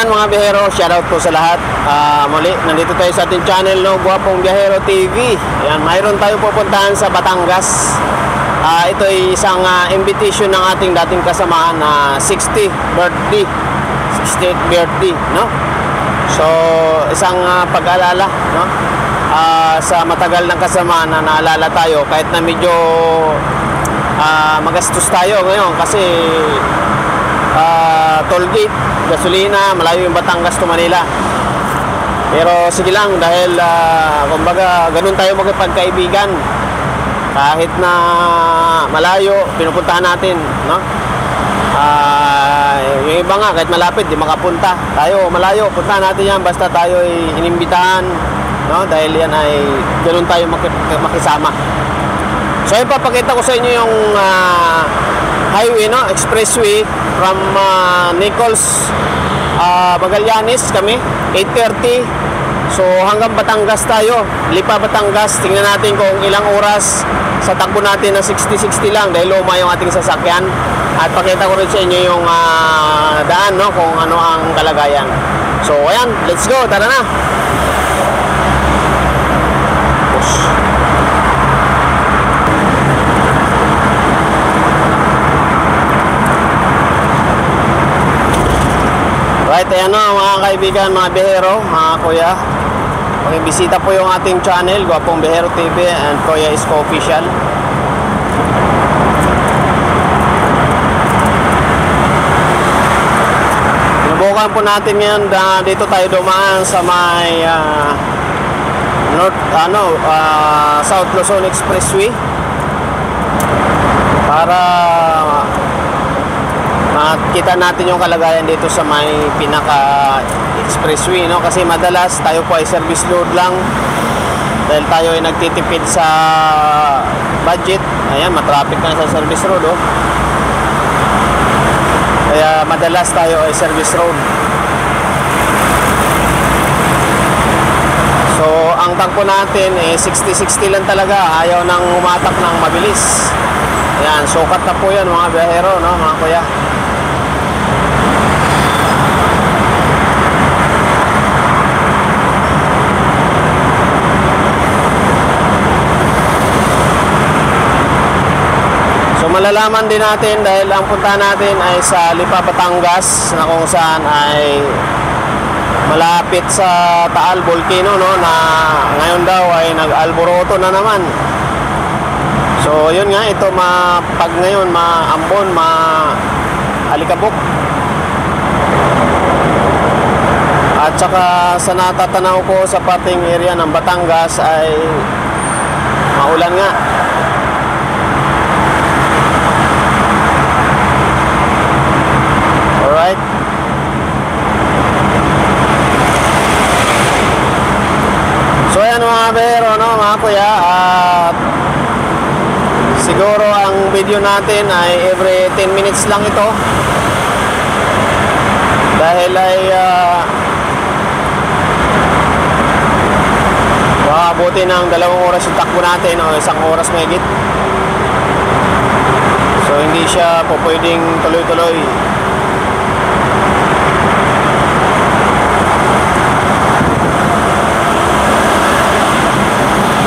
Yan mga biyahero, shoutout po sa lahat. Muli, nandito tayo sa ating channel, no, Guwapong Biyahero TV. Yan, mayroon tayo pupuntahan sa Batangas. Ito ay isang invitation ng ating dating kasamahan na 60th birthday, no? So, isang pag-alala, no? Sa matagal ng kasamahan na naalala tayo kahit na medyo magastos tayo ngayon kasi toll gate, gasolina, malayo yung Batangas to Manila. Pero sige lang dahil kumbaga ganun tayo magkapagkaibigan. Kahit na malayo, pinupuntahan natin, no? Yung iba nga kahit malapit di makapunta. Tayo malayo, puntahan natin yan basta tayo ay inimbitahan, no? Dahil yan ay ganun tayo makisama. So ipapakita ko sa inyo yung highway, no? Expressway from Nichols, Magallanes kami, 8:30. So hanggang Batangas tayo, Lipa Batangas. Tingnan natin kung ilang oras sa takbo natin na 60-60 lang dahil luma yung ating sasakyan. At pakita ko rin sa inyo yung daan, no? Kung ano ang kalagayan. So ayan, let's go, tara na. Right, ayan na mga kaibigan, mga biyahero, mga kuya. Pakibisita po yung ating channel, Guwapong Biyahero TV and Kuya Isko Official. Sinubukan po natin ngayon dito tayo dumaan sa may South Luzon Expressway para makita natin yung kalagayan dito sa may pinaka expressway, no? Kasi madalas tayo po ay service load lang dahil tayo ay nagtitipid sa budget. Ayan, matraffic na sa service road, oh. Kaya madalas tayo ay service road. So ang takbo natin eh 60-60 lang talaga, ayaw nang umatak ng mabilis. Ayan, sukat na po yan mga biyahero, no, mga kuya. So malalaman din natin dahil ang punta natin ay sa Lipa Batangas na kung saan ay malapit sa Taal Volcano, no, na ngayon daw ay nag-alboroto na naman. So yun nga, ito pag ngayon maambon, alikabok. At saka sa natatanaw ko sa pating area ng Batangas ay maulan nga. Alright. So ayan mga biyahero, no, mga kuya, at siguro ang video natin ay every 10 minutes lang ito dahil ay makabuti ng 2 oras yung takbo natin o 1 oras mahigit. So hindi siya po pwedeng tuloy-tuloy.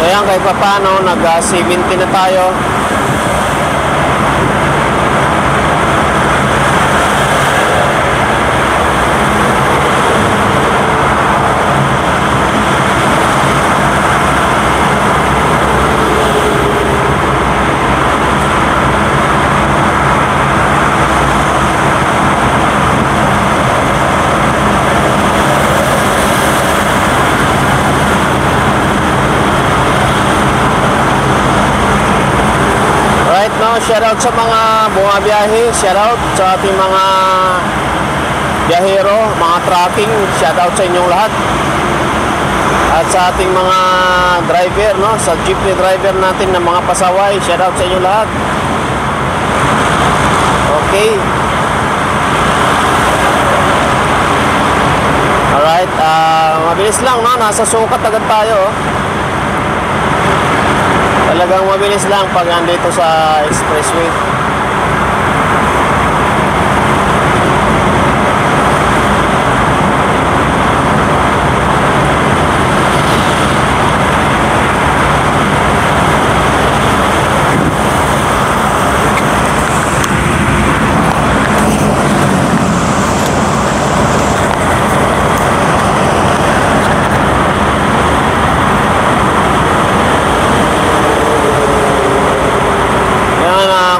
Ayan, kahit pa paano nag-70 na tayo. Shoutout sa mga bumabiyahe, shoutout sa ating mga biyahero, mga trucking, shoutout sa inyong lahat. At sa ating mga driver, no, sa jeepney driver natin na mga pasaway, shoutout sa inyong lahat. Okay. Alright, mabilis lang, no, nasa sukat agad tayo. Talagang mabilis lang pag nandito sa expressway.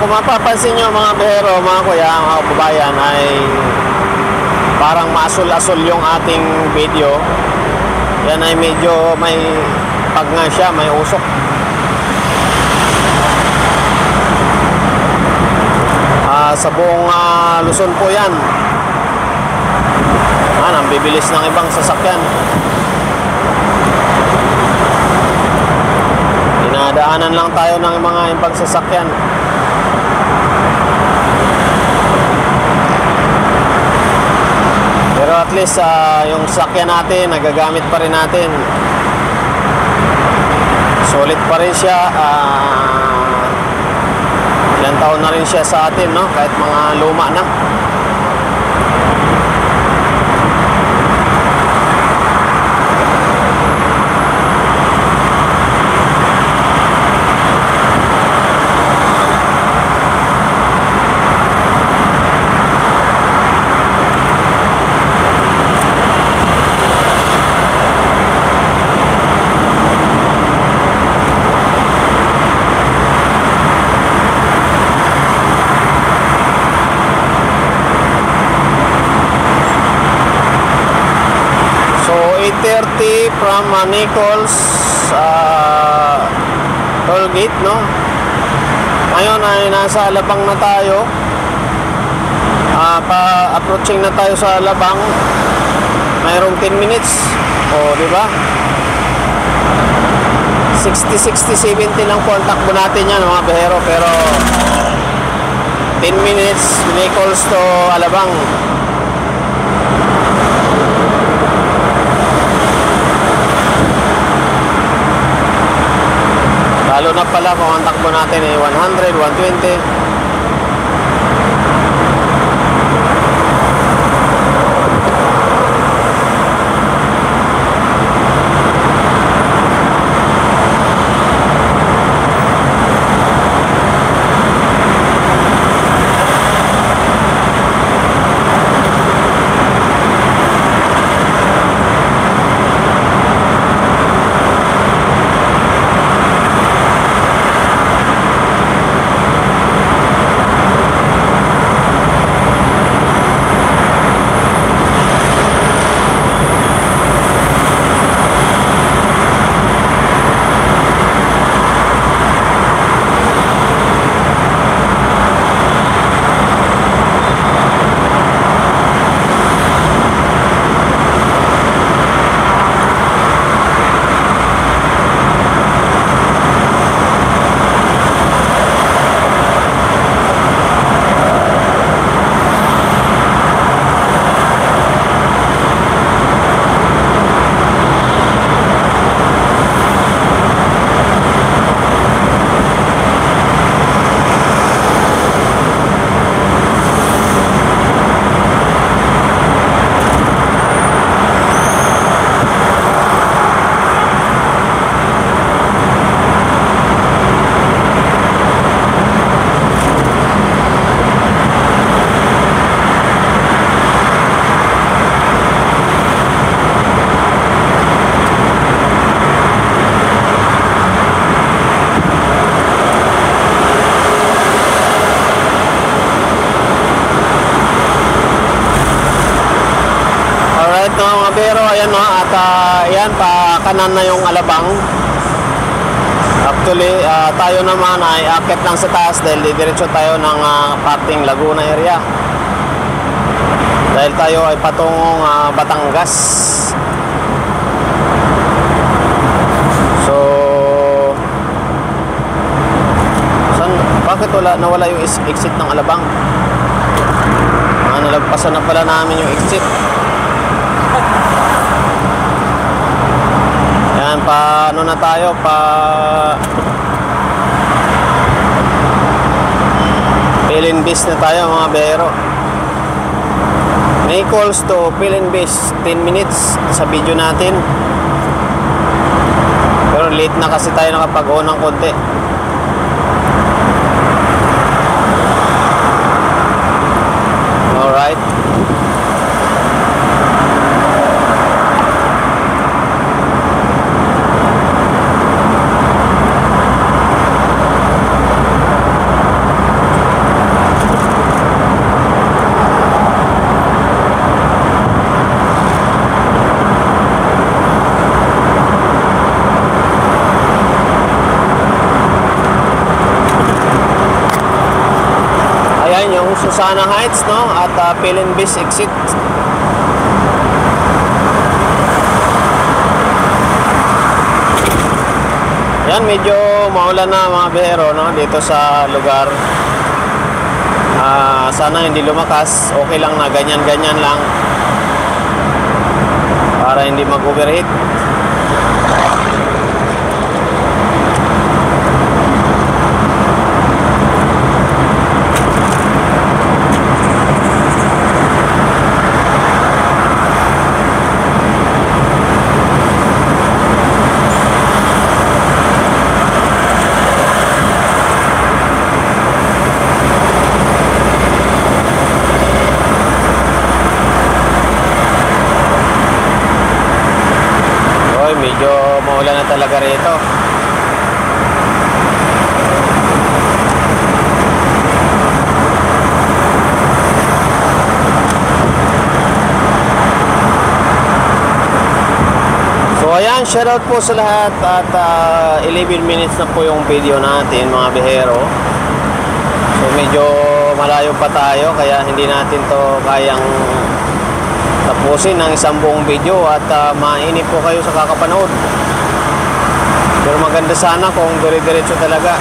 kung mapapansin nyo mga bihero, mga kuya, mga kababayan, ay parang maasul-asul yung ating video. Yan ay medyo may pag nga siya, may usok. Sa buong Luzon po yan. Ang bibilis ng ibang sasakyan. Dinadaanan lang tayo ng mga ibang sasakyan. Pero at least yung sasakyan natin, nagagamit pa rin natin. Solid pa rin siya. Ilang taon na rin siya sa atin, no? Kahit mga luma na. From Nichols toll gate, no? Ngayon ay nasa Alabang na tayo. Pa-approaching na tayo sa Alabang. Mayroong 10 minutes. O, di ba? 60, 70 lang po ang takbo natin yan, mga bihero. Pero 10 minutes, Nichols to Alabang. Lalo na pala kung ang takbo natin ay 100, 120. Pero ayan, no, at ayan, pa kanan na yung Alabang. Actually, tayo naman ay akit lang sa taas dahil didiretso tayo ng parting Laguna area. Dahil tayo ay patungong Batangas. So, bakit nawala yung exit ng Alabang? Nalagpasan na pala namin yung exit. Yan, ano na tayo, Pilinbis na tayo, mga bihero. Nichols to Pilinbis, 10 minutes sa video natin. Pero late na kasi tayo nakapag-on ng konti. Alright. Susana Heights, no? At Pelenbis exit. Yan, medyo maulan na mga bihero, no? Dito sa lugar. Sana hindi lumakas. Okay lang na ganyan-ganyan lang. Para hindi mag-overheat. Medyo maulan na talaga rito. So ayan, shoutout po sa lahat. At 11 minutes na po yung video natin mga bihero. So medyo malayo pa tayo, kaya hindi natin to kayang tapusin ng isang buong video at mainip po kayo sa kakapanood. Pero maganda sana kung dire-diretso talaga.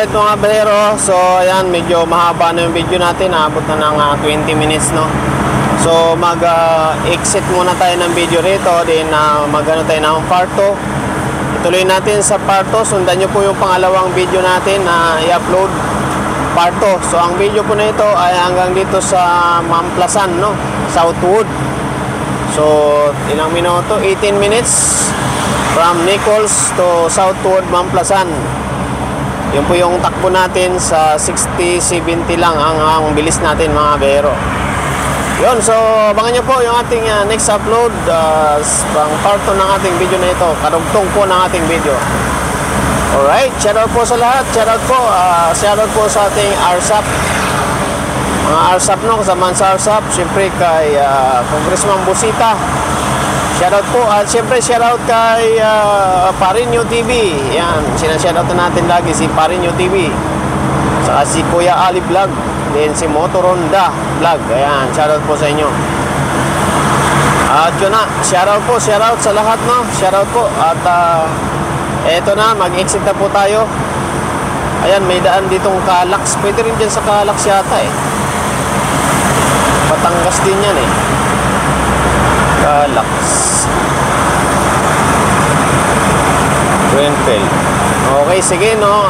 Alright mga bahero, so ayan, medyo mahaba na yung video natin, naabot na ng 20 minutes, no? So mag-exit muna tayo ng video rito, then mag-ano tayo ng part 2. Ituloy natin sa part 2, sundan nyo po yung pangalawang video natin na i-upload, part 2. So ang video po na ito ay hanggang dito sa Mamplasan, no? Southwood. So ilang minuto? 18 minutes from Nichols to Southwood, Mamplasan. Yun po yung takbo natin sa 60-70 lang ang bilis natin mga bahero. Yun, so abangan nyo po yung ating next upload, pang part 2 ng ating video na ito, karugtong po ng ating video. Alright, shoutout po sa lahat, shoutout po sa ating RSAP, mga RSAP, no, kasama sa RSAP, siyempre kay Congressman Busita. Shoutout po, at siyempre shoutout kay Parinyo TV. Yan, sinashoutout natin lagi si Parinyo TV. Saka si Kuya Ali Vlog. Then si Motoronda Vlog. Ayan, shoutout po sa inyo. At yun na, shoutout sa lahat, no? Shoutout po. At eto na, mag-exit na po tayo. Ayan, may daan ditong Calax. Pwede rin dyan sa Calax yata eh. Batangas din yan eh. Calax Greenfield. Okay, sige, no,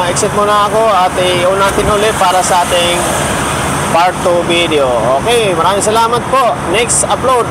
exit muna ako at i-on natin ulit para sa ating part 2 video. Okay, maraming salamat po. Next upload.